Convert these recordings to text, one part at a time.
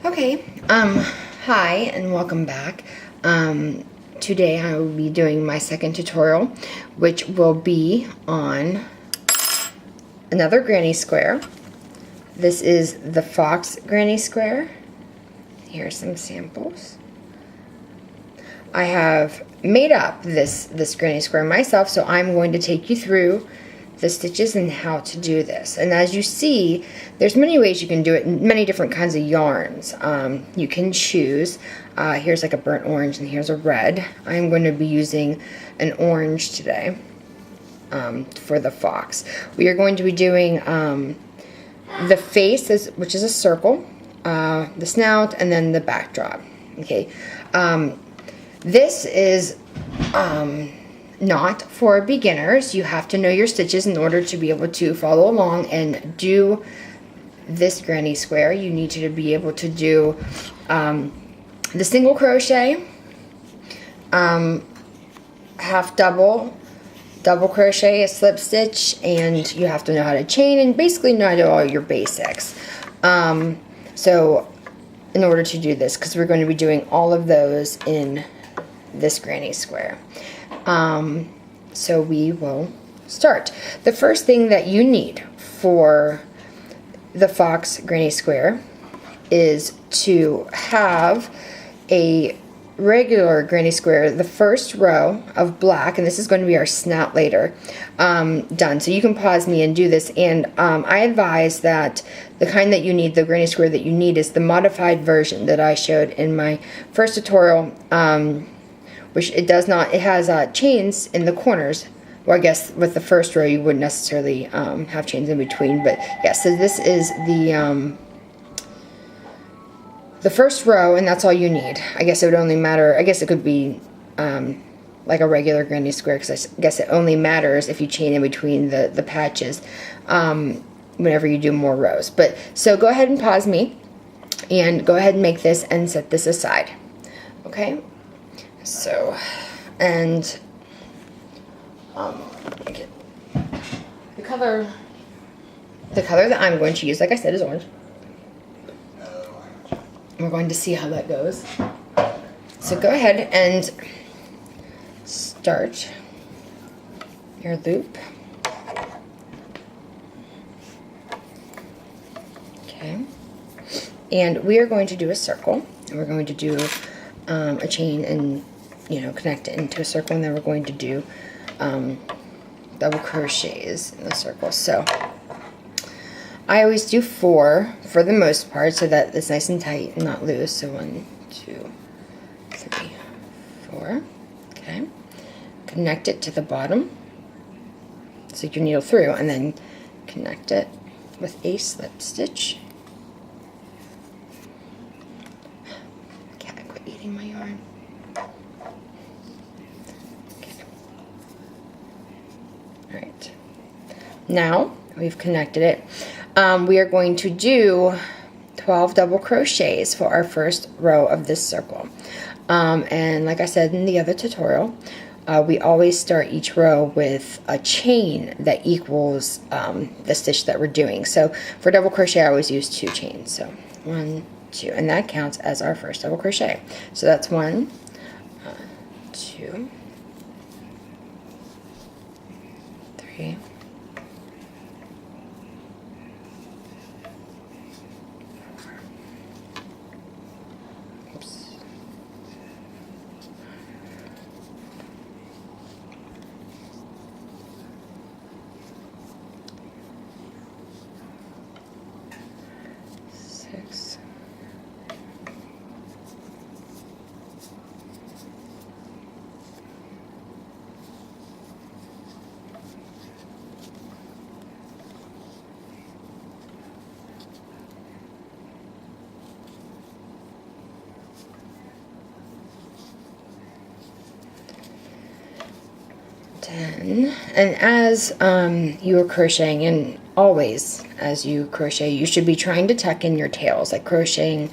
Okay, hi and welcome back. Today I will be doing my second tutorial, which will be on another granny square. This is the Fox granny square. Here are some samples. I have made up this granny square myself, so I'm going to take you through the stitches and how to do this. And as you see, there's many ways you can do it, many different kinds of yarns. You can choose. Here's like a burnt orange and here's a red. I'm going to be using an orange today for the fox. We are going to be doing the face, which is a circle, the snout, and then the backdrop. Okay. This is not for beginners. You have to know your stitches in order to be able to follow along and do this granny square. You need to be able to do the single crochet, half double crochet, a slip stitch, and you have to know how to chain and basically know how to do all your basics. So in order to do this, because we're going to be doing all of those in this granny square. So we will start. The first thing that you need for the fox granny square is to have a regular granny square, the first row of black, and this is going to be our snout later, done. So you can pause me and do this, and I advise that the kind that you need, the granny square that you need, is the modified version that I showed in my first tutorial, which it does not, it has chains in the corners. Well, I guess with the first row you wouldn't necessarily have chains in between, but yeah, so this is the first row, and that's all you need. I guess it would only matter, I guess it could be like a regular granny square, because I guess it only matters if you chain in between the patches whenever you do more rows. But so go ahead and pause me and go ahead and make this and set this aside. Okay? So, and okay. the color that I'm going to use, like I said, is orange. We're going to see how that goes. So go ahead and start your loop. Okay. And we are going to do a circle, and we're going to do a chain and connect it into a circle, and then we're going to do double crochets in the circle. So I always do 4 for the most part, so that it's nice and tight and not loose. So 1, 2, 3, 4. Okay. Connect it to the bottom, so your needle through, and then connect it with a slip stitch. Cat, quit eating my yarn. Alright, now we've connected it. We are going to do 12 double crochets for our first row of this circle. And like I said in the other tutorial, we always start each row with a chain that equals the stitch that we're doing. So for double crochet, I always use 2 chains. So 1, 2, and that counts as our first double crochet. So that's 1, 2, 3, 4. Oops. 6. 10. And as you are crocheting, and always as you crochet, you should be trying to tuck in your tails, like crocheting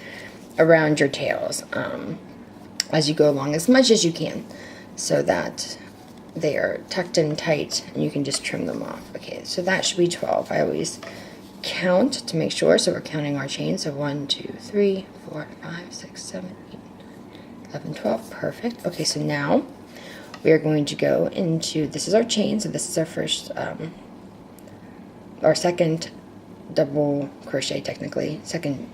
around your tails as you go along as much as you can, so that they are tucked in tight and you can just trim them off. Okay, so that should be 12. I always count to make sure. So we're counting our chain. So 1, 2, 3, 4, 5, 6, 7, 8, 11, 12. Perfect. Okay, so now we are going to go into, this is our chain, so this is our first, our second double crochet, technically, second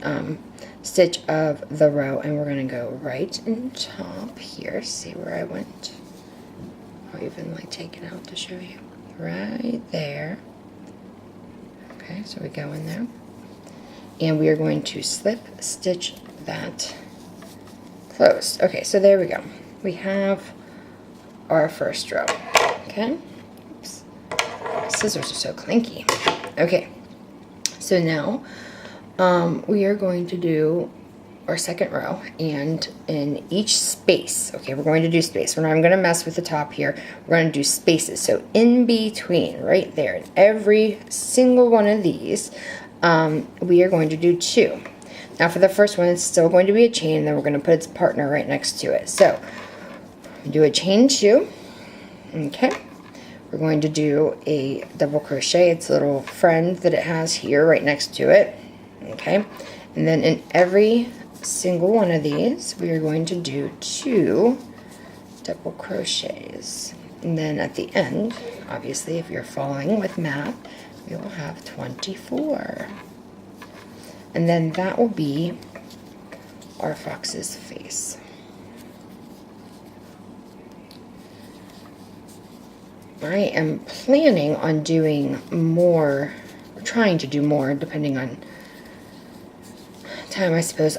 stitch of the row, and we're going to go right in top here. See where I went? I'll even like take it out to show you. Right there. Okay, so we go in there, and we are going to slip stitch that closed. Okay, so there we go. We have our first row. Okay. Oops. Scissors are so clanky. Okay. So now we are going to do our second row, and in each space, okay, we're going to do space. We're not even going to mess with the top here. We're going to do spaces. So in between, right there, in every single one of these, we are going to do 2. Now for the first one, it's still going to be a chain, and then we're going to put its partner right next to it. So do a chain 2. Okay. We're going to do a double crochet, its little friend that it has here right next to it. Okay. And then in every single one of these, we are going to do 2 double crochets. And then at the end, obviously, if you're following with math, we will have 24. And then that will be our fox's face. I am planning on doing more, trying to do more, depending on time, I suppose,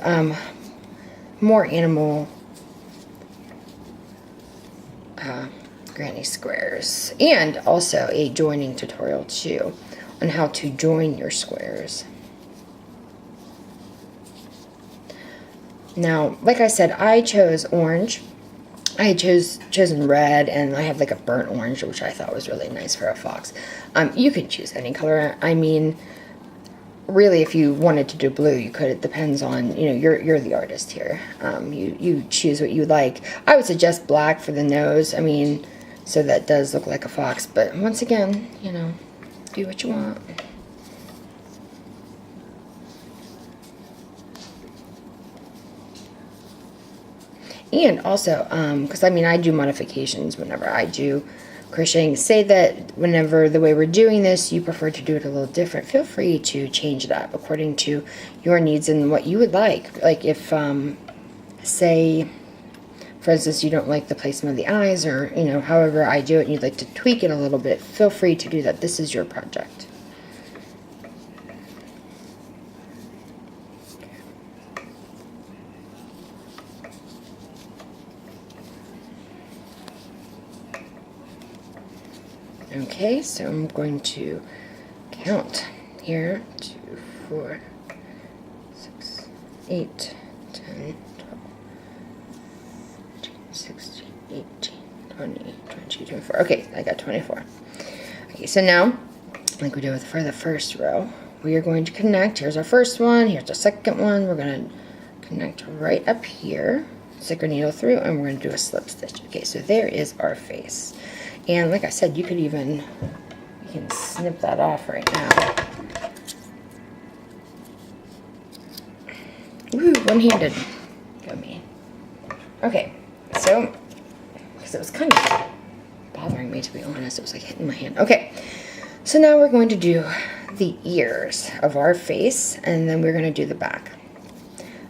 more animal granny squares, and also a joining tutorial too on how to join your squares. Now, like I said, I chose orange. I had chosen red, and I have like a burnt orange, which I thought was really nice for a fox. You could choose any color. I mean, really, if you wanted to do blue, you could. It depends on, you know, you're the artist here. You choose what you like. I would suggest black for the nose. I mean, so that does look like a fox. But once again, you know, do what you want. And also, because I mean, I do modifications whenever I do crocheting. Say that whenever the way we're doing this, you prefer to do it a little different, feel free to change it up according to your needs and what you would like. Like if, say, for instance, you don't like the placement of the eyes, or, you know, however I do it, and you'd like to tweak it a little bit, feel free to do that. This is your project. Okay, so I'm going to count here. 2, 4, 6, 8, 10, 12, 13, 16, 18, 20, 22, 24. Okay, I got 24. Okay, so now, like we did for the first row, we are going to connect. Here's our first one, here's our second one. We're going to connect right up here, stick our needle through, and we're going to do a slip stitch. Okay, so there is our face. And like I said, you could even, you can snip that off right now. Woo, one-handed. Go me. Okay, so, because it was kind of bothering me, to be honest. It was like hitting my hand. Okay, so now we're going to do the ears of our face, and then we're going to do the back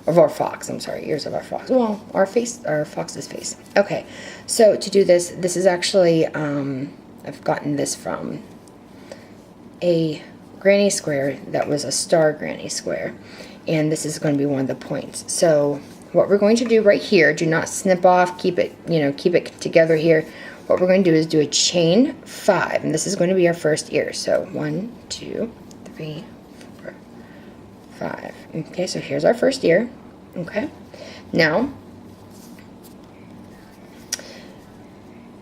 of our fox. I'm sorry, ears of our fox. Well, our face, our fox's face. Okay, so to do this, this is actually, I've gotten this from a granny square that was a star granny square, and this is going to be one of the points. So what we're going to do right here, do not snip off, keep it, you know, keep it together here. What we're going to do is do a chain 5, and this is going to be our first ear. So 1, 2, 3, 4, 5. Okay, so here's our first ear. Okay, now,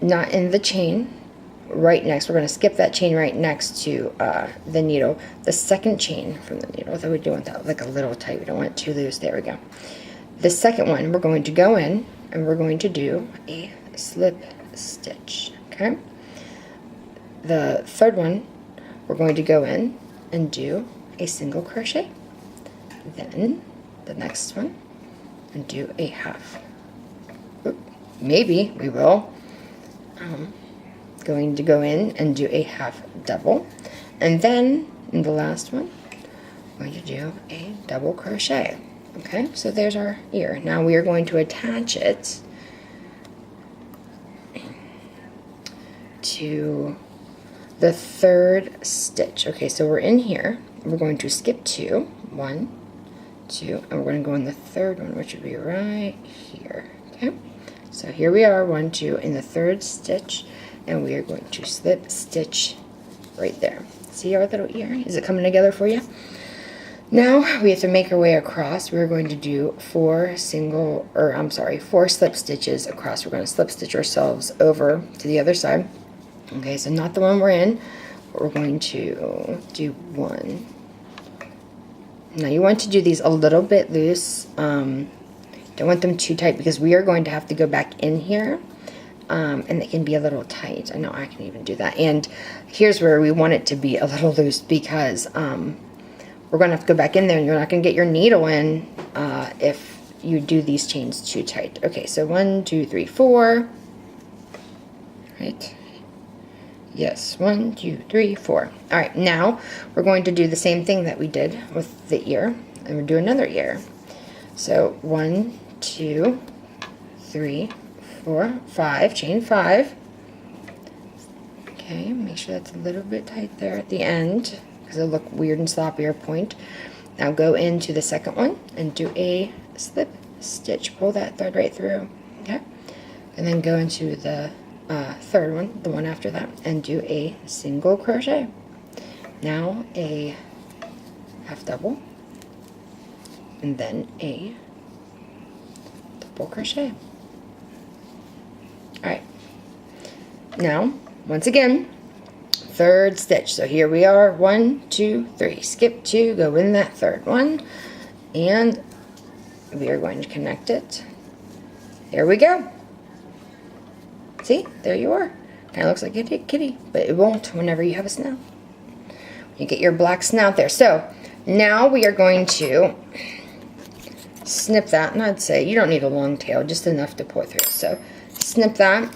not in the chain, right next, we're going to skip that chain right next to the needle, the second chain from the needle, though we do want that like a little tight, we don't want it too loose. There we go. The second one, we're going to go in, and we're going to do a slip stitch. Okay, the third one, we're going to go in and do a single crochet, then the next one, and do a half. Oop, maybe we will. Going to go in and do a half double, and then in the last one, I'm going to do a double crochet. Okay, so there's our ear. Now we are going to attach it to the third stitch. Okay, so we're in here. We're going to skip 2, 1, 2, and we're going to go in the third one, which would be right here. Okay, so here we are, 1, 2, in the third stitch, and we are going to slip stitch right there. See our little ear? Is it coming together for you? Now we have to make our way across. We're going to do 4 slip stitches across. We're going to slip stitch ourselves over to the other side. Okay, so not the one we're in, but we're going to do 1. Now you want to do these a little bit loose. Don't want them too tight because we are going to have to go back in here. And they can be a little tight. I know I can even do that. And here's where we want it to be a little loose because we're going to have to go back in there and you're not going to get your needle in if you do these chains too tight. Okay, so 1, 2, 3, 4. Right? Yes, 1, 2, 3, 4. All right, now we're going to do the same thing that we did with the ear, and we'll do another ear. So 1, 2, 3, 4, 5, chain 5. Okay, make sure that's a little bit tight there at the end because it'll look weird and sloppy or point. Now go into the second one and do a slip stitch. Pull that thread right through. Okay, and then go into the third one, the one after that, and do a single crochet. Now a half double, and then a double crochet. Alright, now once again, third stitch. So here we are, 1, 2, 3, skip 2, go in that third one, and we are going to connect it. There we go. See, there you are. Kind of looks like a kitty, but it won't whenever you have a snout. You get your black snout there. So now we are going to snip that, and I'd say you don't need a long tail, just enough to pull through. So snip that,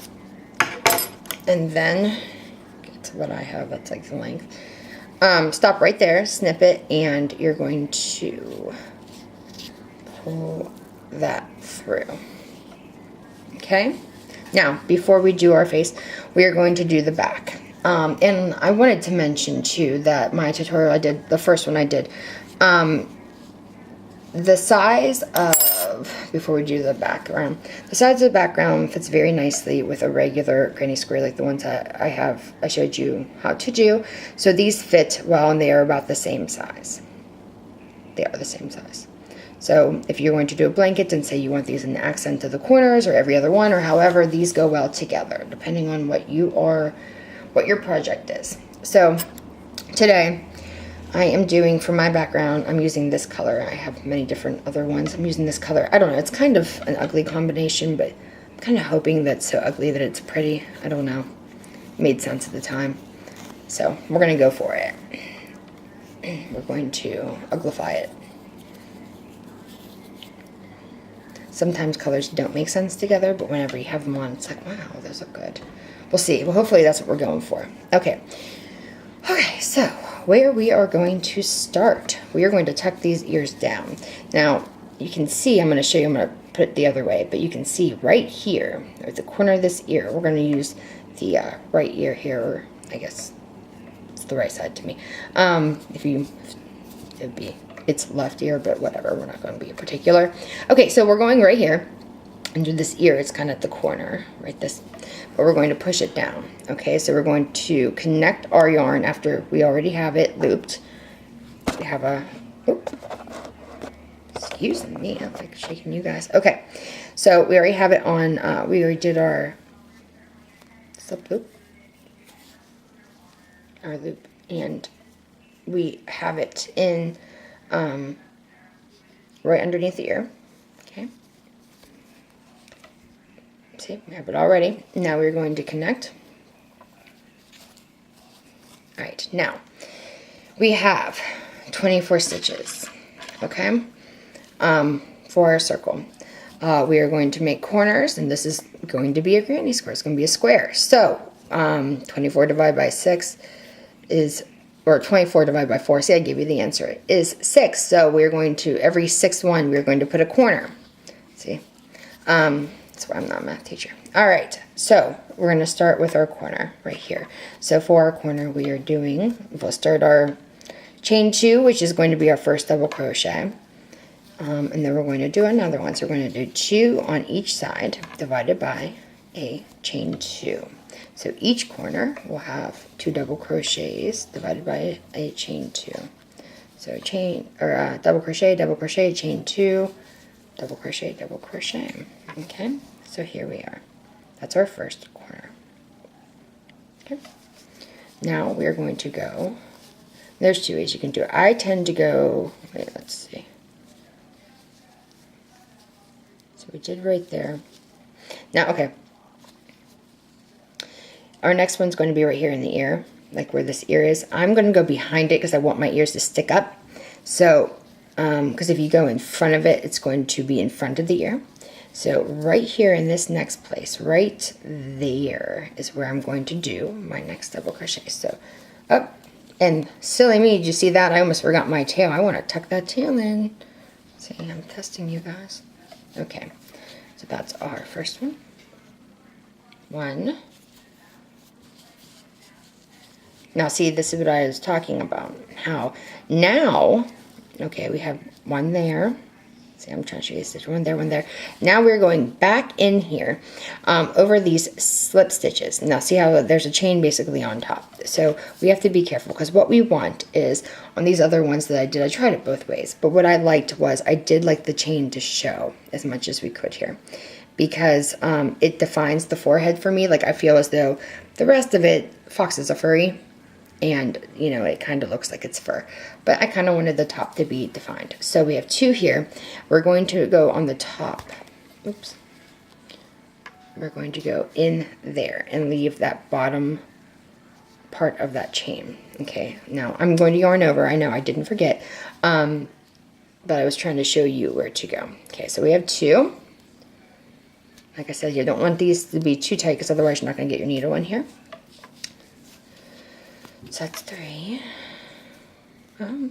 and then get to what I have. That's like the length. Stop right there, snip it, and you're going to pull that through. Okay. Now, before we do our face, we are going to do the back. And I wanted to mention, too, that my tutorial I did, the first one I did, the size of, before we do the background, the size of the background fits very nicely with a regular granny square like the ones that I showed you how to do. So these fit well, and they are about the same size. They are the same size. So if you're going to do a blanket and say you want these in the accent of the corners or every other one or however, these go well together depending on what your project is. So today I am doing, for my background, I'm using this color. I have many different other ones. I'm using this color. I don't know, it's kind of an ugly combination, but I'm kind of hoping that it's so ugly that it's pretty. I don't know. It made sense at the time. So we're going to go for it. We're going to uglify it. Sometimes colors don't make sense together, but whenever you have them on, it's like, wow, those look good. We'll see. Well, hopefully that's what we're going for. Okay. Okay, so where we are going to start, we are going to tuck these ears down. Now, you can see, I'm going to show you, I'm going to put it the other way, but you can see right here, at the corner of this ear, we're going to use the right ear here, or I guess it's the right side to me. It's left ear, but whatever, we're not going to be particular. Okay, so we're going right here and do this ear. It's kind of at the corner, right this, but we're going to push it down. Okay, so we're going to connect our yarn after we already have it looped. We have a, excuse me, I'm like shaking you guys. Okay, so we already have it on, we already did our slip loop, our loop, and we have it in right underneath the ear. Okay. See, we have it already. Now we're going to connect. All right, now we have 24 stitches, okay, for our circle. We are going to make corners, and this is going to be a granny square. It's going to be a square. So 24 divided by 6 is, or 24 divided by 4, see, I gave you the answer, is 6. So we're going to, every sixth one, we're going to put a corner. See? That's why I'm not a math teacher. All right, so we're going to start with our corner right here. So for our corner, we are doing, we'll start our chain 2, which is going to be our first double crochet. And then we're going to do another one. So we're going to do 2 on each side, divided by a chain 2. So each corner will have 2 double crochets divided by a chain 2. So chain, or double crochet, chain 2, double crochet. Okay, so here we are. That's our first corner. Okay. Now we're going to go, there's 2 ways you can do it. I tend to go, wait, let's see. So we did right there. Now, okay. Our next one's going to be right here in the ear, like where this ear is. I'm going to go behind it because I want my ears to stick up. So, because if you go in front of it, it's going to be in front of the ear. So right here in this next place, right there is where I'm going to do my next double crochet. So up, and silly me, did you see that? I almost forgot my tail. I want to tuck that tail in. See, I'm testing you guys. Okay, so that's our first one. 1. Now see, this is what I was talking about. How now, okay, we have 1 there. See, I'm trying to show you stitch 1 there, 1 there. Now we're going back in here over these slip stitches. Now see how there's a chain basically on top. So we have to be careful because what we want is, on these other ones that I did, I tried it both ways. But what I liked was, I did like the chain to show as much as we could here. Because it defines the forehead for me. Like, I feel as though the rest of it, foxes are furry. And, you know, it kind of looks like it's fur. But I kind of wanted the top to be defined. So we have 2 here. We're going to go on the top. Oops. We're going to go in there and leave that bottom part of that chain. Okay, now I'm going to yarn over. I know I didn't forget. But I was trying to show you where to go. Okay, so we have 2. Like I said, you don't want these to be too tight because otherwise you're not going to get your needle in here. So that's 3. Okay.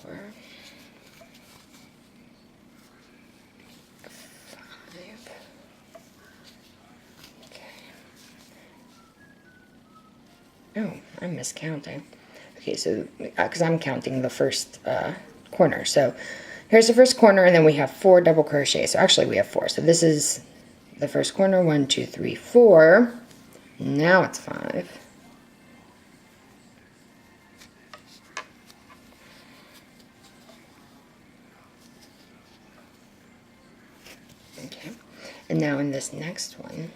4. 5. Okay. Oh, I'm miscounting. Okay, so because I'm counting the first corner. So here's the first corner, and then we have 4 double crochets. So actually we have 4. So this is the first corner. 1, 2, 3, 4. Now it's 5. Okay, and now in this next one,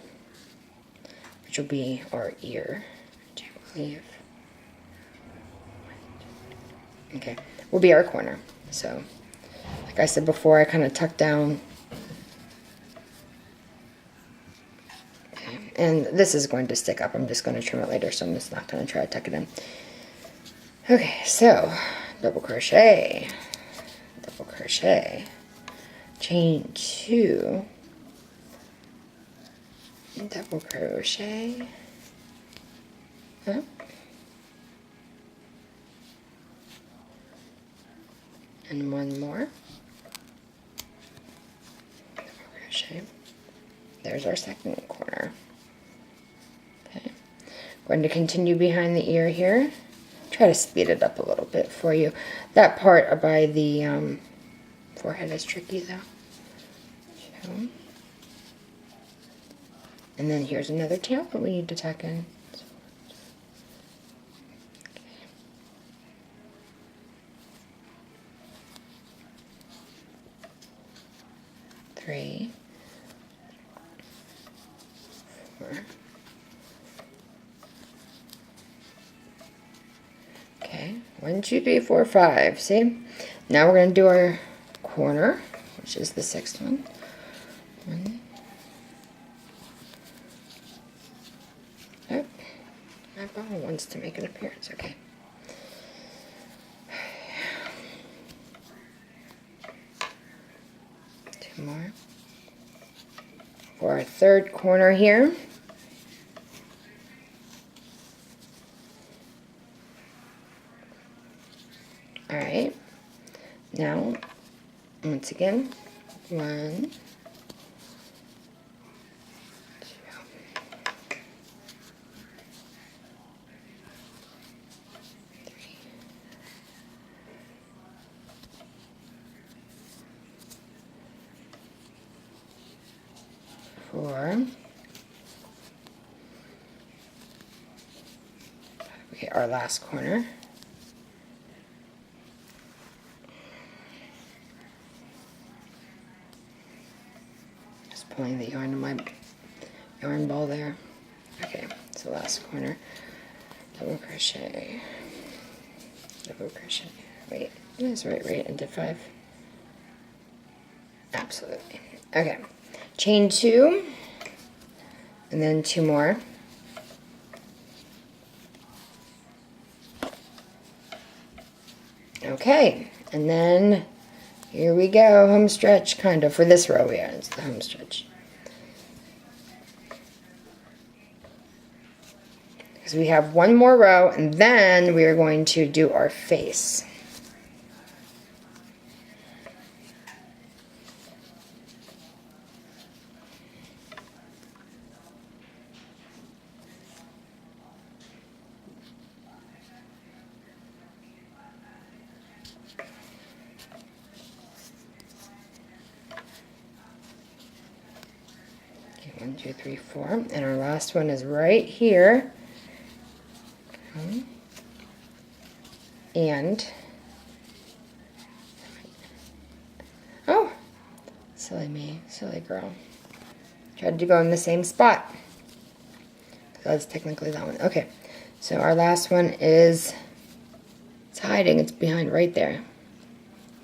which will be our ear, I believe. Okay, will be our corner. So, like I said before, I kind of tucked down. And this is going to stick up. I'm just going to trim it later, so I'm just not going to try to tuck it in. Okay, so double crochet, chain 2, double crochet, up, and 1 more, double crochet. There's our second corner. Okay, going to continue behind the ear here. Try to speed it up a little bit for you. That part by the forehead is tricky though. 2. And then here's another tail that we need to tuck in. Okay. 3. 4. Okay, 1, 2, 3, 4, 5. See? Now we're going to do our corner, which is the 6th one. 1. Up. My ball wants to make an appearance. Okay. Two more. For our third corner here. Alright. Now, once again, 1, 4. Okay, our last corner. Just pulling the yarn in my yarn ball there. Okay, so last corner. Double crochet. Double crochet. Wait, that's right, into 5. Absolutely. Okay. Chain 2, and then 2 more. Okay, and then here we go, home stretch, kind of, for this row here, it's the home stretch. Because we have 1 more row, and then we are going to do our face. Okay, 1, 2, 3, 4, and our last one is right here. And, oh, silly me, silly girl. Tried to go in the same spot. That's technically that one. Okay, so our last one is, it's hiding, it's behind right there.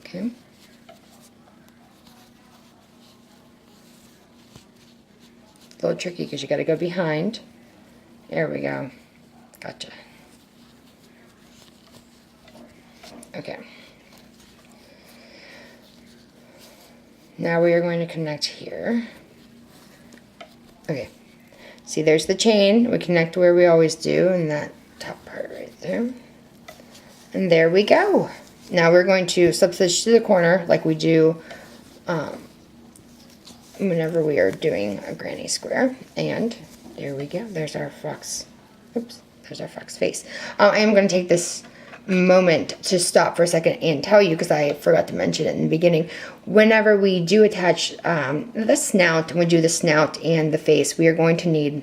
Okay. A little tricky because you got to go behind. There we go. Gotcha. Okay. Now we are going to connect here. Okay. See, there's the chain. We connect where we always do in that top part right there. And there we go. Now we're going to slip stitch to the corner like we do whenever we are doing a granny square. And there we go. There's our fox. Oops. There's our fox face. I am going to take this moment to stop for a second and tell you, because I forgot to mention it in the beginning, whenever we do attach the snout, when we do the snout and the face, we are going to need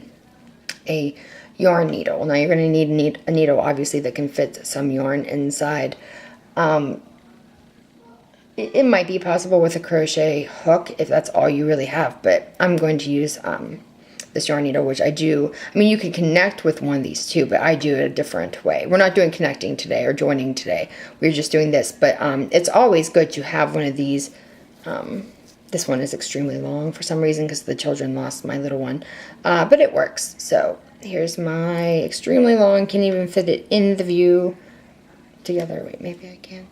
a yarn needle. Now you're going to need a needle obviously that can fit some yarn inside. It might be possible with a crochet hook if that's all you really have, but I'm going to use this yarn needle, which I do. I mean, you can connect with one of these too, but I do it a different way. We're not doing connecting today or joining today. We're just doing this, but it's always good to have one of these. This one is extremely long for some reason because the children lost my little one, but it works. So here's my extremely long, can't even fit it in the view together. Wait, maybe I can.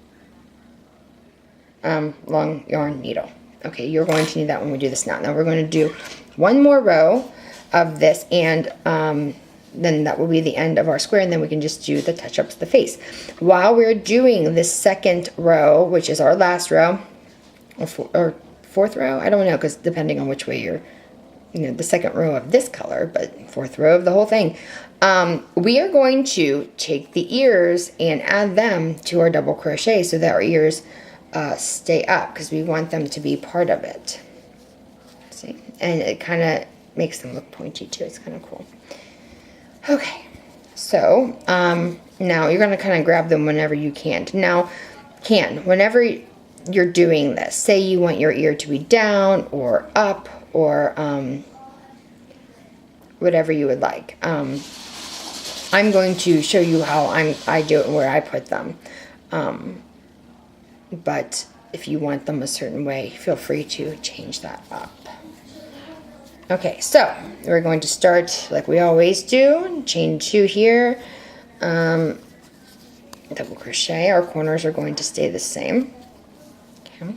Long yarn needle. Okay, you're going to need that when we do the snout. Now we're going to do 1 more row of this, and then that will be the end of our square, and then we can just do the touch-ups to the face. While we're doing this second row, which is our last row, or fourth row, I don't know, because depending on which way you're, the second row of this color, but fourth row of the whole thing, we are going to take the ears and add them to our double crochet so that our ears stay up, because we want them to be part of it. See? And it kind of makes them look pointy too. It's kind of cool. Okay, so now you're going to kind of grab them whenever you can. Now, whenever you're doing this, say you want your ear to be down or up or whatever you would like. I'm going to show you how I do it and where I put them. But if you want them a certain way, feel free to change that up. Okay, so we're going to start like we always do. Chain 2 here. Double crochet. Our corners are going to stay the same. Okay.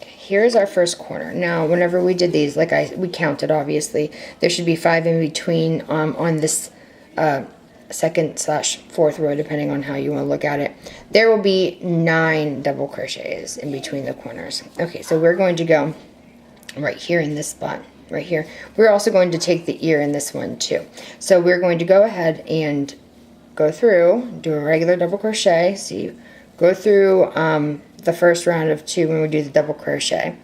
Here's our first corner. Now, whenever we did these, we counted, obviously, there should be 5 in between on this second/4th row, depending on how you want to look at it. There will be 9 double crochets in between the corners. Okay, so we're going to go right here in this spot, right here. We're also going to take the ear in this one too. So we're going to go ahead and go through, do a regular double crochet. So you go through the first round of 2 when we do the double crochet.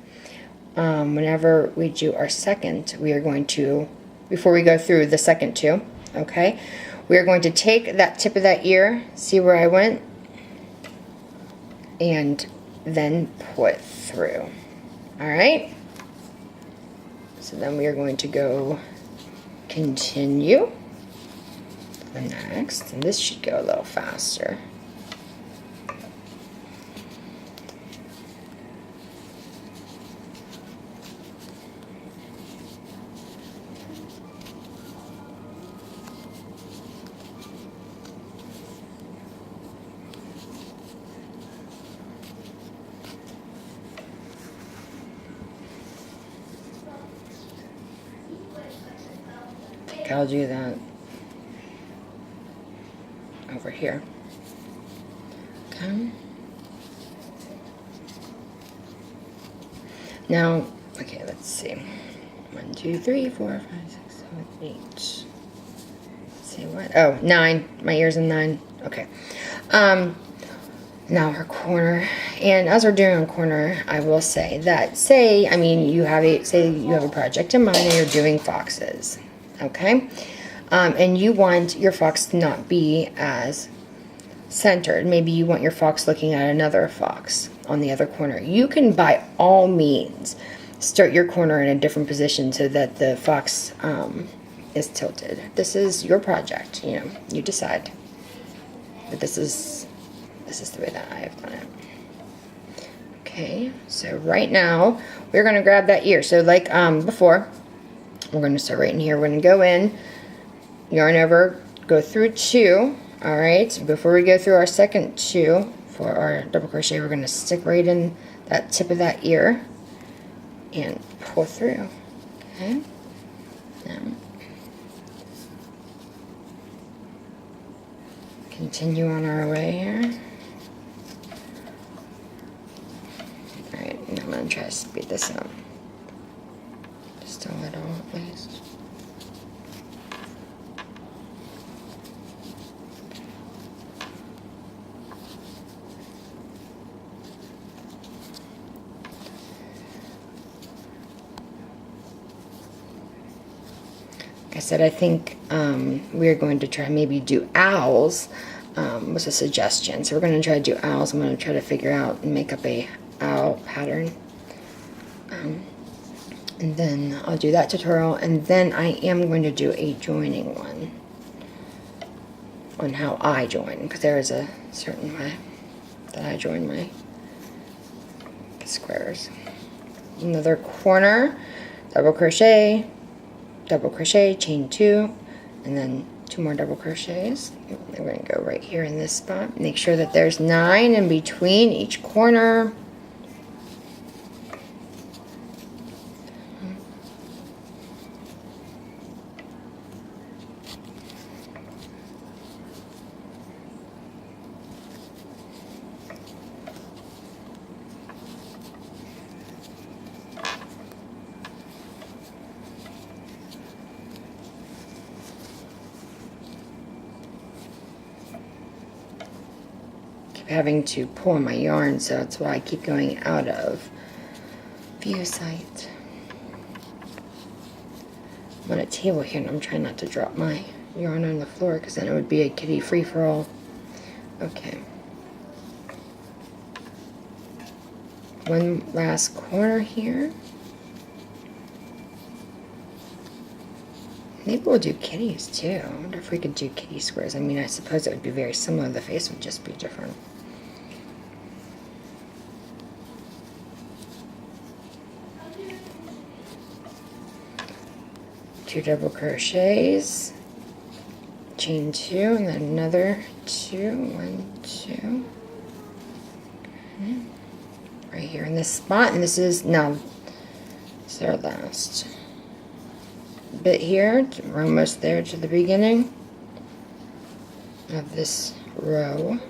Whenever we do our second, we are going to, before we go through the second 2, okay, we are going to take that tip of that ear, see where I went, and then put through. Alright? So then we are going to go continue to the next, and this should go a little faster. I'll do that over here. Okay. Now, okay, let's see. 1, 2, 3, 4, 5, 6, 7, 8. Let's see what. Oh, 9. My ear's in 9. Okay. Now our corner, and as we're doing a corner, I will say that say you have a project in mind and you're doing foxes. Okay, and you want your fox to not be as centered. Maybe you want your fox looking at another fox on the other corner. You can, by all means, start your corner in a different position so that the fox is tilted. This is your project. You know, you decide. But this is the way that I have done it. Okay, so right now we're going to grab that ear. So like before. We're going to start right in here. We're going to go in, yarn over, go through 2. Alright, before we go through our second 2 for our double crochet, we're going to stick right in that tip of that ear and pull through. Okay, now continue on our way here. Alright, I'm going to try to speed this up. Just a little at least. Like I said, I think we're going to try maybe do owls was a suggestion. So we're going to try to do owls. I'm going to try to figure out and make up a owl pattern. And then I'll do that tutorial, and then I am going to do a joining one on how I join, because there is a certain way that I join my squares. Another corner, double crochet, chain 2, and then 2 more double crochets. We're going to go right here in this spot. Make sure that there's 9 in between each corner. Having to pull my yarn, so that's why I keep going out of view sight. I'm on a table here and I'm trying not to drop my yarn on the floor because then it would be a kitty free-for-all. Okay. One last corner here. Maybe we'll do kitties too. I wonder if we could do kitty squares. I mean, I suppose it would be very similar. The face would just be different. 2 double crochets, chain 2, and then another 2, 1, 2, okay. Right here in this spot, and this is our last bit here. We're almost there to the beginning of this row.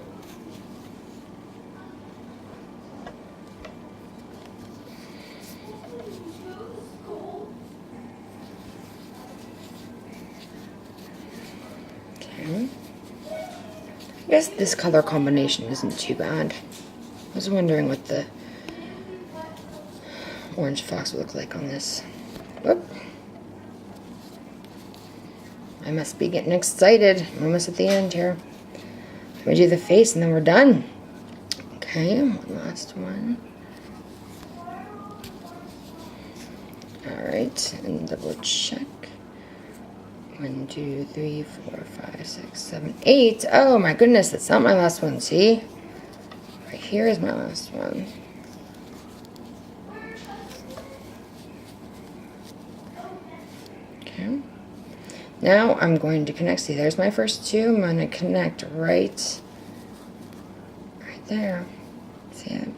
Okay. I guess this color combination isn't too bad. I was wondering what the orange fox would look like on this. Whoop. I must be getting excited. I'm almost at the end here. We do the face and then we're done. Okay, one last one. Alright, and double check. 1, 2, 3, 4, 5, 6, 7, 8. Oh my goodness, that's not my last one, see? Right here is my last one. Okay. Now I'm going to connect. See, there's my first 2. I'm going to connect right there. See it?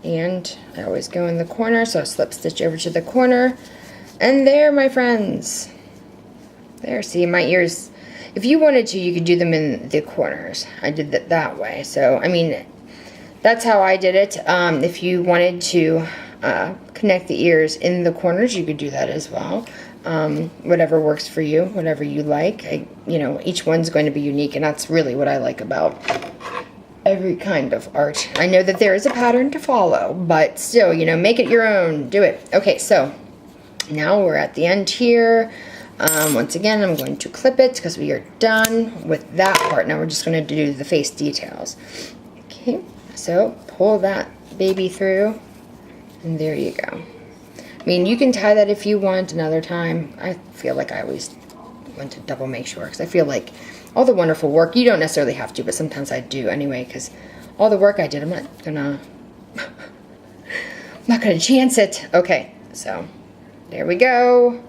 And I always go in the corner, so I slip stitch over to the corner. And there, my friends. There, see, my ears. If you wanted to, you could do them in the corners. I did that way. So, I mean, that's how I did it. If you wanted to connect the ears in the corners, you could do that as well. Whatever works for you, whatever you like. You know, each one's going to be unique, and that's really what I like about every kind of art. I know that there is a pattern to follow, but still, you know, make it your own. Do it. Okay, so now we're at the end here. Once again, I'm going to clip it because we are done with that part. Now we're just going to do the face details. Okay, so pull that baby through, and there you go. I mean, you can tie that if you want another time. I feel like I always want to double make sure, because I feel like all the wonderful work, you don't necessarily have to, but sometimes I do anyway, because all the work I did, I'm not gonna chance it. Okay, so there we go.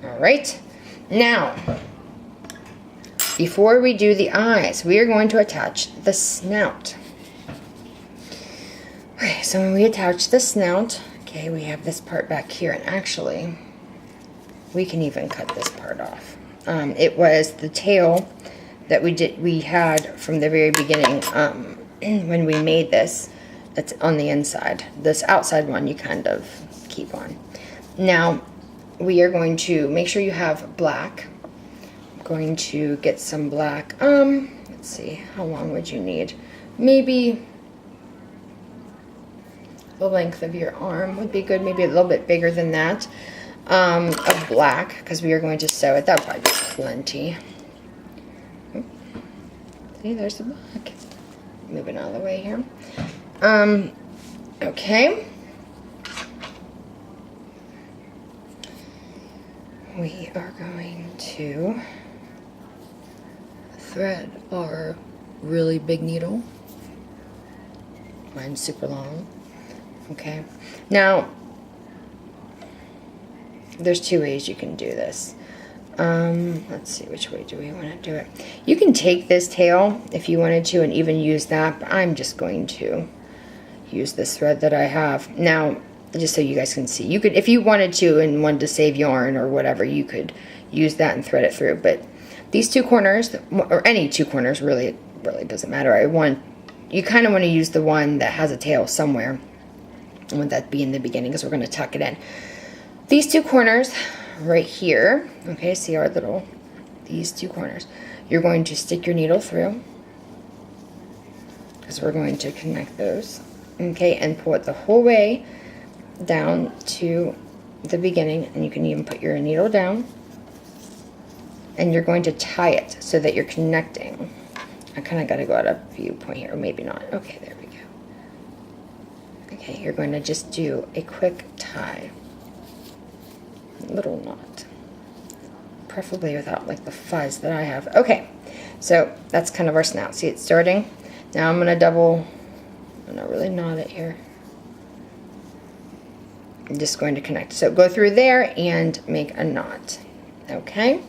All right, now before we do the eyes, we are going to attach the snout. Okay, so when we attach the snout, okay, we have this part back here, and actually we can even cut this part off. It was the tail that we had from the very beginning when we made this. That's on the inside. This outside one you kind of keep on. Now we are going to make sure you have black. I'm going to get some black. Let's see, how long would you need? Maybe the length of your arm would be good. Maybe a little bit bigger than that. Of black, because we are going to sew it. That would probably be plenty. See, there's the black. Moving out of the way here. Okay. We are going to thread our really big needle. Mine's super long. Okay. Now, there's 2 ways you can do this. Let's see, which way do we want to do it? You can take this tail if you wanted to and even use that, but I'm just going to use this thread that I have. Now, just so you guys can see, you could, if you wanted to and wanted to save yarn or whatever, you could use that and thread it through. But these 2 corners, or any 2 corners, really, it really doesn't matter. You kind of want to use the one that has a tail somewhere. I want that to be in the beginning because we're going to tuck it in. These 2 corners right here, okay, see our little, these 2 corners, you're going to stick your needle through, because we're going to connect those, okay, and pull it the whole way down to the beginning, and you can even put your needle down, and you're going to tie it so that you're connecting. I kind of got to go at a viewpoint here, or maybe not. Okay, there we go. Okay, you're going to just do a quick tie. Little knot, preferably without like the fuzz that I have. Okay, so that's kind of our snout. See, it's starting. Now I'm gonna really knot it here. I'm just going to connect. So go through there and make a knot. Okay,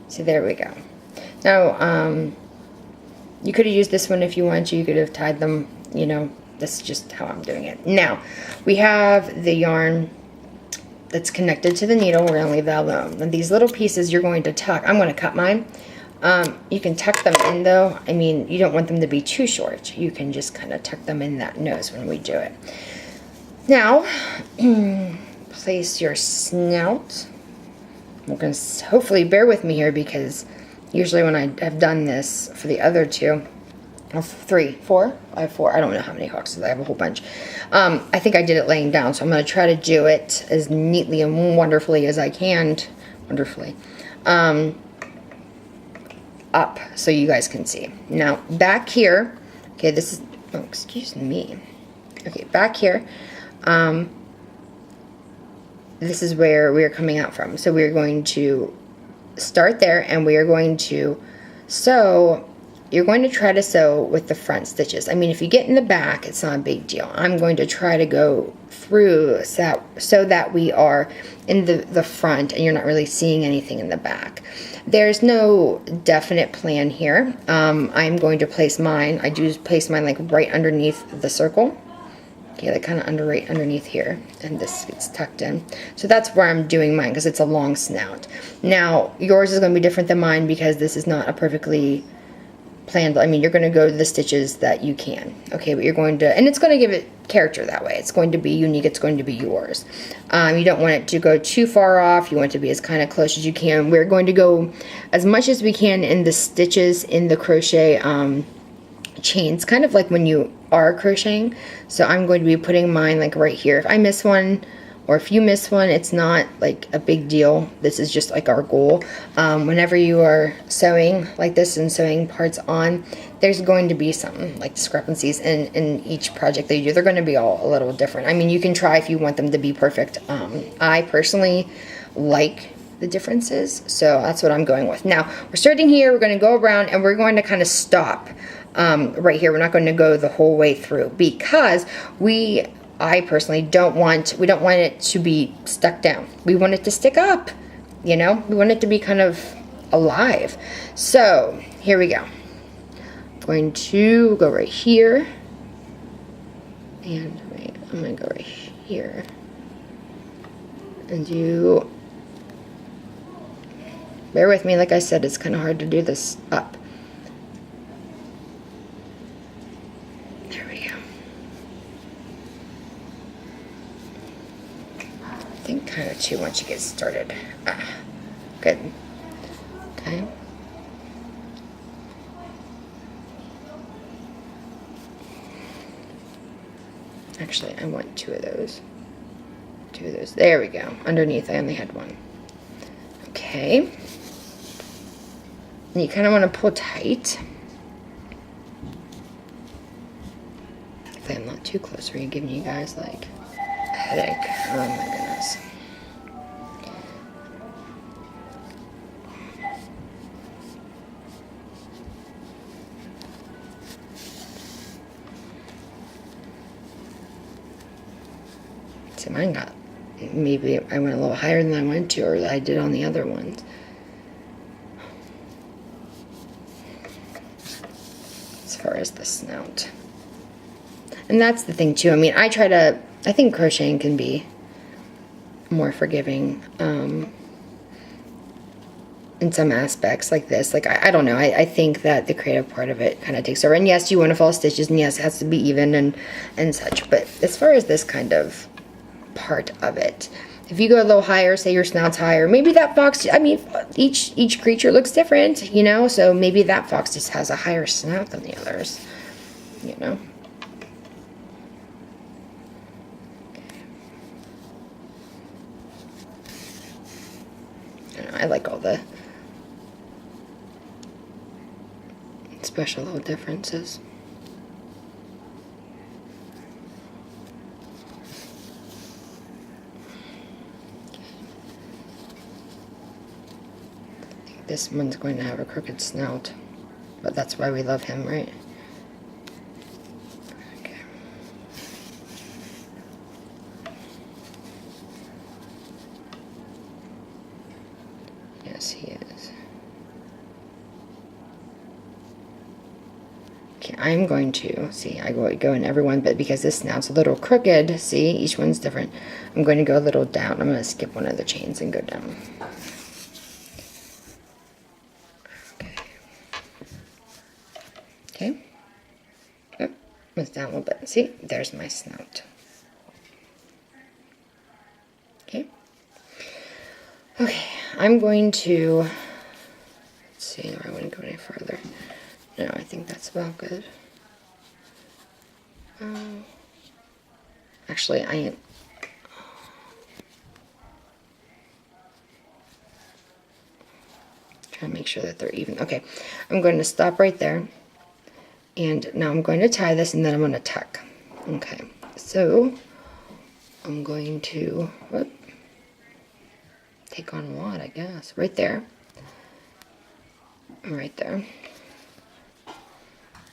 so there we go. Now, you could have used this one if you want to. You could have tied them, you know, this is just how I'm doing it. Now, we have the yarn that's connected to the needle. We're going to leave that alone. And these little pieces you're going to tuck. I'm going to cut mine. You can tuck them in though. I mean, you don't want them to be too short. You can just kind of tuck them in that nose when we do it. Now, place your snout. We're going to hopefully bear with me here because usually when I have done this for the other two, or four? I have four. I don't know how many hooks. I have a whole bunch. I think I did it laying down, so I'm going to try to do it as neatly and wonderfully as I can. Wonderfully. Up so you guys can see. Now, back here, okay, this is, oh, excuse me. Okay, back here, this is where we are coming out from. So we're going to start there and we are going to sew. You're going to try to sew with the front stitches. I mean, if you get in the back, it's not a big deal. I'm going to try to go through so that we are in the front and you're not really seeing anything in the back. There's no definite plan here. I'm going to place mine. I do place mine like right underneath the circle. Okay, like kind of right underneath here, and this gets tucked in. So that's where I'm doing mine because it's a long snout. Now, yours is going to be different than mine because this is not a perfectly planned. I mean, you're going to go to the stitches that you can. Okay, but you're going to, and it's going to give it character that way. It's going to be unique. It's going to be yours. You don't want it to go too far off. You want it to be as kind of close as you can. We're going to go as much as we can in the stitches in the crochet chains, kind of like when you are crocheting. So I'm going to be putting mine like right here. If I miss one, or if you miss one, it's not like a big deal. This is just like our goal. Whenever you are sewing like this and sewing parts on, there's going to be some like discrepancies in each project that you do. They're going to be all a little different. I mean, you can try if you want them to be perfect. I personally like the differences, so that's what I'm going with. Now, we're starting here. We're going to go around and we're going to kind of stop right here. We're not going to go the whole way through because I personally don't want it to be stuck down. We want it to stick up, you know? We want it to be kind of alive. So, here we go. I'm going to go right here. And wait, I'm going to go right here. And do, bear with me, like I said, it's kind of hard to do this up. I think kind of too once you get started. Good. Okay. Actually, I want two of those. Two of those. There we go. Underneath, I only had one. Okay. And you kind of want to pull tight. Hopefully I'm not too close. Or you're giving you guys like a headache. Oh my goodness. So mine got, maybe I went a little higher than I went to, or I did on the other ones. As far as the snout. And that's the thing too. I mean, I think crocheting can be more forgiving in some aspects like this. Like, I don't know. I think that the creative part of it kind of takes over. And yes, you want to follow stitches, and yes, it has to be even and such. But as far as this kind of part of it, if you go a little higher, say your snout's higher, maybe that fox, I mean, each creature looks different, you know, so maybe that fox just has a higher snout than the others, you know. I like all the special little differences. This one's going to have a crooked snout, but that's why we love him, right? Okay. Okay, I'm going to, see, I go in every one, but because this snout's a little crooked, see, each one's different. I'm going to go a little down. I'm going to skip one of the chains and go down. Okay. Oh, it's down a little bit. See, there's my snout. Okay. Okay, I'm going to, let's see if I want to go any further. No, I think that's about good. Actually, I ain't. Trying to make sure that they're even. Okay, I'm going to stop right there. And now I'm going to tie this and then I'm going to tuck. Okay, so I'm going to take on what, I guess. Right there. Right there.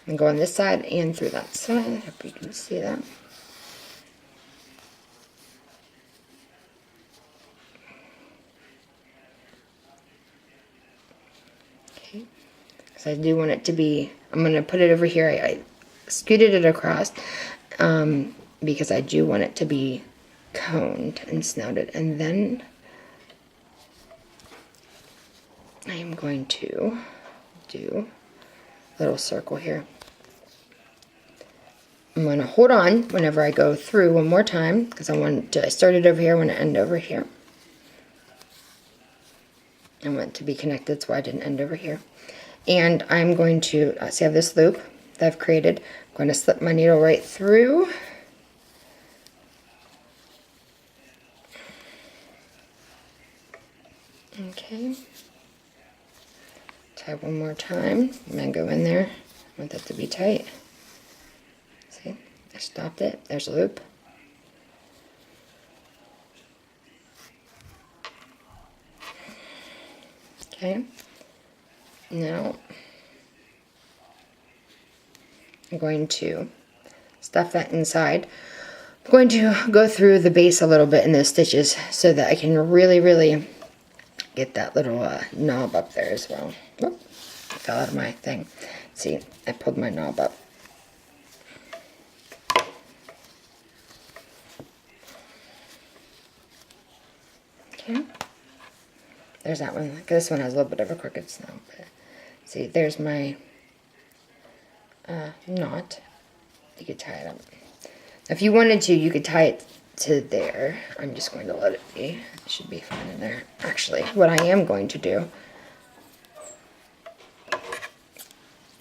And go on this side and through that side. I hope you can see that. Okay. Because I do want it to be, I'm going to put it over here. I scooted it across because I do want it to be coned and snouted. And then I am going to do a little circle here. I'm going to hold on whenever I go through one more time because I started over here, I want to end over here. I want it to be connected so I didn't end over here. And I'm going to, see I have this loop that I've created. I'm going to slip my needle right through. Okay. Tie one more time. I'm going to go in there. I want that to be tight. See, I stopped it. There's a loop. Okay. Now, I'm going to stuff that inside. I'm going to go through the base a little bit in those stitches so that I can really get that little knob up there as well. Whoop, it fell out of my thing. See, I pulled my knob up. Okay. There's that one. This one has a little bit of a crooked snout. But see, there's my knot. You could tie it up. If you wanted to, you could tie it to there. I'm just going to let it be. It should be fine in there. Actually, what I am going to do,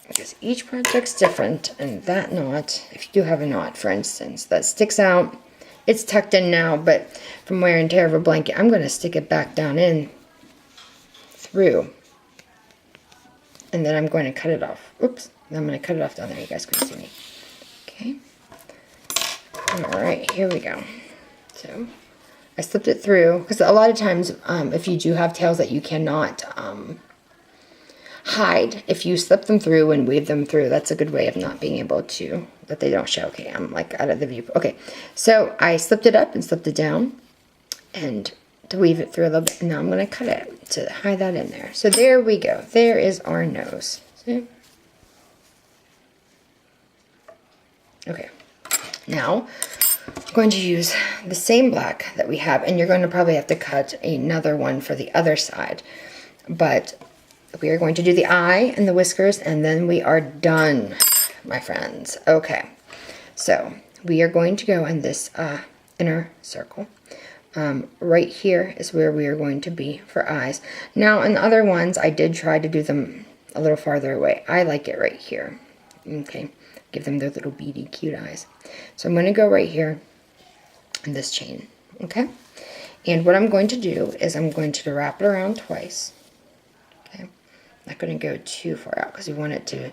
because each project's different, and that knot, if you do have a knot, for instance, that sticks out, it's tucked in now, but from wear and tear of a blanket, I'm going to stick it back down in through, and then I'm going to cut it off. Oops, I'm going to cut it off down there. You guys can see me. Okay. All right, here we go. So I slipped it through because a lot of times, if you do have tails that you cannot hide, if you slip them through and weave them through, that's a good way of not being able to, that they don't show. Okay, I'm like out of the view. Okay, so I slipped it up and slipped it down, and to weave it through a little bit. And now I'm going to cut it to hide that in there. So there we go. There is our nose. See? Okay. Now, I'm going to use the same black that we have, and you're going to probably have to cut another one for the other side. But we are going to do the eye and the whiskers, and then we are done, my friends. Okay. So, we are going to go in this inner circle. Right here is where we are going to be for eyes. Now, in the other ones, I did try to do them a little farther away. I like it right here. Okay, give them their little beady cute eyes. So I'm going to go right here in this chain. Okay, and what I'm going to do is I'm going to wrap it around twice. Okay, not going to go too far out because we want it to.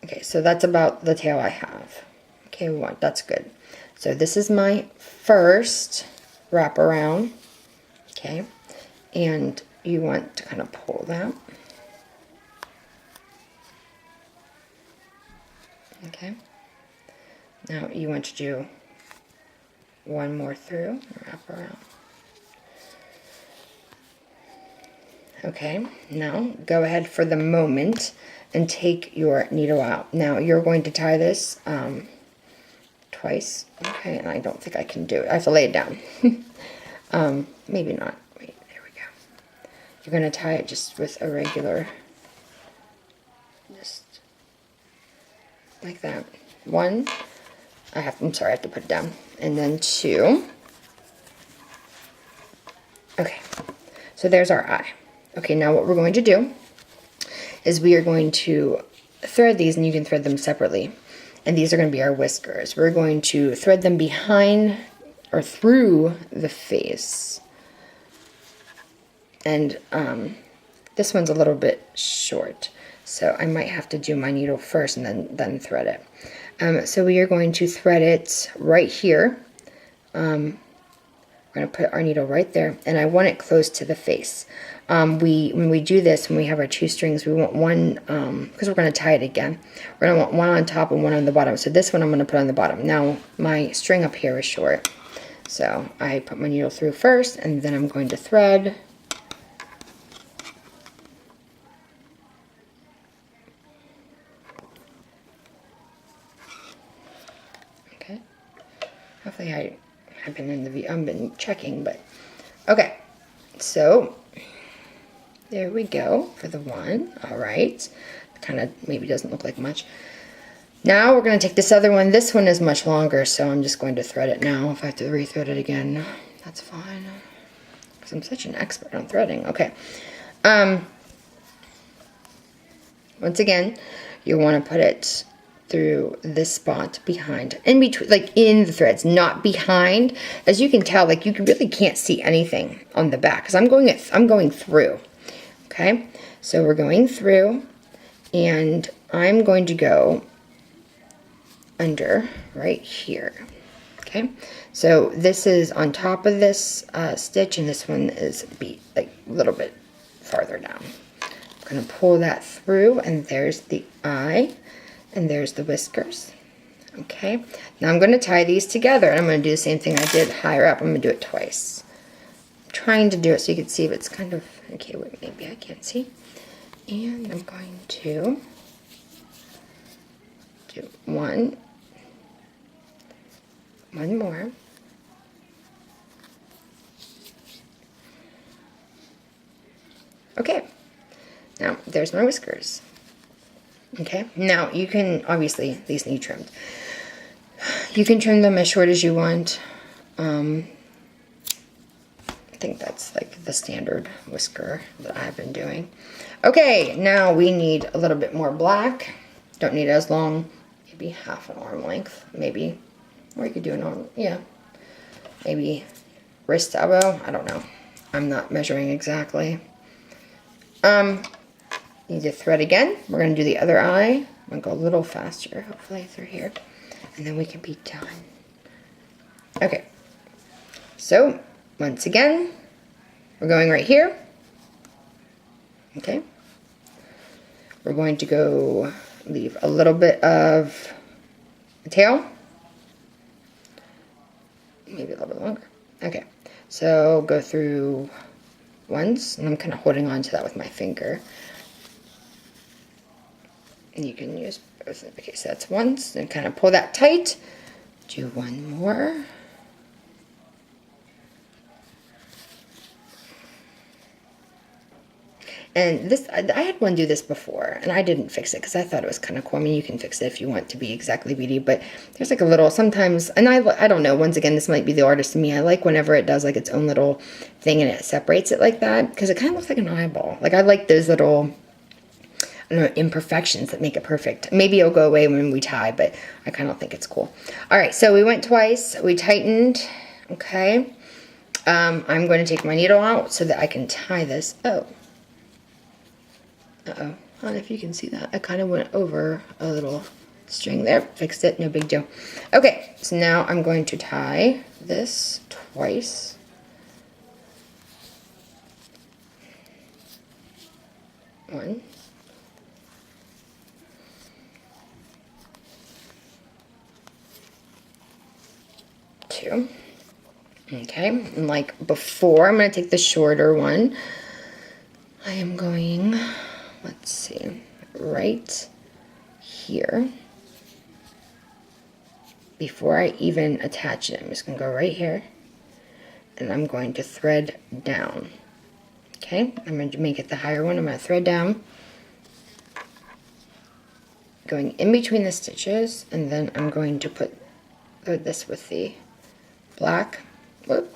Okay, so that's about the tail I have. Okay, that's good. So this is my first wrap around. Okay, and you want to kind of pull that. Okay, now you want to do one more through, wrap around. Okay, now go ahead for the moment and take your needle out. Now you're going to tie this twice. Okay, and I don't think I can do it. I have to lay it down. Maybe not. Wait, there we go. You're going to tie it just with a regular, just like that. One, I'm sorry, I have to put it down. And then two. Okay, so there's our eye. Okay, now what we're going to do is we are going to thread these, and you can thread them separately. And these are going to be our whiskers. We're going to thread them behind or through the face. And this one's a little bit short, so I might have to do my needle first and then thread it. So we are going to thread it right here. We're going to put our needle right there, and I want it close to the face. When we do this, when we have our two strings, we want one, because we're going to tie it again, we're going to want one on top and one on the bottom. So this one I'm going to put on the bottom. Now, my string up here is short, so I put my needle through first, and then I'm going to thread. Okay. Hopefully I have been I've been checking, but okay. So there we go for the one. All right. Kind of maybe doesn't look like much. Now we're going to take this other one. This one is much longer, so I'm just going to thread it now. If I have to rethread it again, that's fine. Because I'm such an expert on threading. Okay. Once again, you want to put it through this spot behind, in between, like in the threads, not behind. As you can tell, like you really can't see anything on the back because I'm going through. Okay, so we're going through, and I'm going to go under right here. Okay, so this is on top of this stitch, and this one is like a little bit farther down. I'm going to pull that through, and there's the eye. And there's the whiskers. Okay, now I'm going to tie these together, and I'm going to do the same thing I did higher up. I'm going to do it twice. I'm trying to do it so you can see, but it's kind of, okay, wait, maybe I can't see. And I'm going to do one more. Okay, now there's my whiskers. Okay, now you can, obviously, these need trimmed. You can trim them as short as you want. I think that's like the standard whisker that I've been doing. Okay, now we need a little bit more black. Don't need as long, maybe half an arm length, maybe. Or you could do an arm, yeah. Maybe wrist elbow, I don't know. I'm not measuring exactly. Need to thread again. We're going to do the other eye. I'm going to go a little faster, hopefully, through here. And then we can be done. Okay. So, once again, we're going right here. Okay. We're going to go leave a little bit of the tail. Maybe a little bit longer. Okay. So, go through once. And I'm kind of holding on to that with my finger. And you can use both. Okay, so that's once, and kind of pull that tight. Do one more. And this, I had one do this before, and I didn't fix it because I thought it was kind of cool. I mean, you can fix it if you want to be exactly beady, but there's like a little, sometimes, and I don't know, once again, this might be the artist in me. I like whenever it does like its own little thing and it separates it like that, because it kind of looks like an eyeball. Like I like those little, I don't know, imperfections that make it perfect. Maybe it'll go away when we tie, but I kind of think it's cool. All right, so we went twice. We tightened. Okay. I'm going to take my needle out so that I can tie this. Oh. Uh-oh. I don't know if you can see that. I kind of went over a little string there. Fixed it. No big deal. Okay, so now I'm going to tie this twice. One. Two. Okay, and like before, I'm going to take the shorter one. I am going, let's see, right here. Before I even attach it, I'm just going to go right here. And I'm going to thread down. Okay, I'm going to make it the higher one. I'm going to thread down. Going in between the stitches. And then I'm going to put this with the black. Whoop.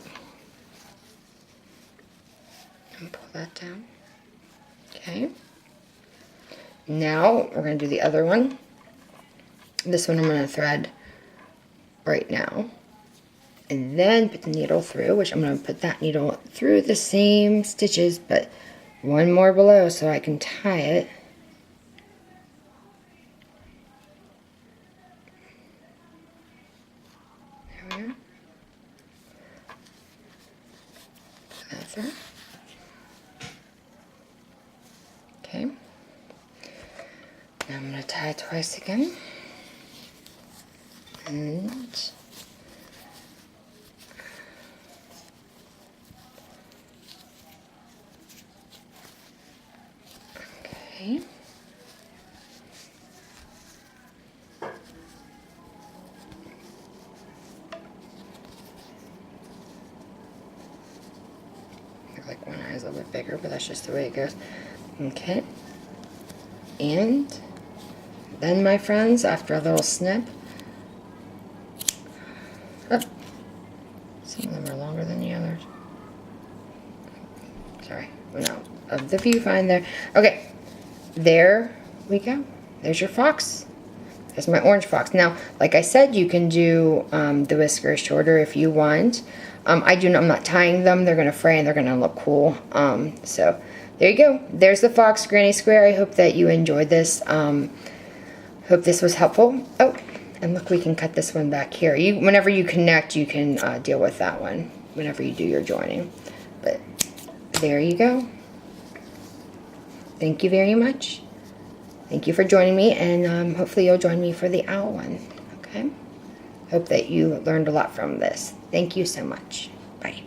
And pull that down. Okay. Now we're going to do the other one. This one I'm going to thread right now. And then put the needle through, which I'm going to put that needle through the same stitches, but one more below so I can tie it. There we are. Put that through. Okay. Now I'm going to tie it twice again. And okay. Like one eye is a little bit bigger, but that's just the way it goes. Okay. And then, my friends, after a little snip, oh, some of them are longer than the others. Sorry, no, of the viewfinder there. Okay, there we go. There's your fox. There's my orange fox. Now, like I said, you can do the whiskers shorter if you want. I'm not tying them. They're gonna fray and they're gonna look cool. So there you go. There's the fox granny square. I hope that you enjoyed this. Hope this was helpful. Oh, and look, we can cut this one back here. Whenever you connect, you can deal with that one whenever you do your joining. But there you go. Thank you very much. Thank you for joining me, and hopefully you'll join me for the owl one. Okay? Hope that you learned a lot from this. Thank you so much. Bye.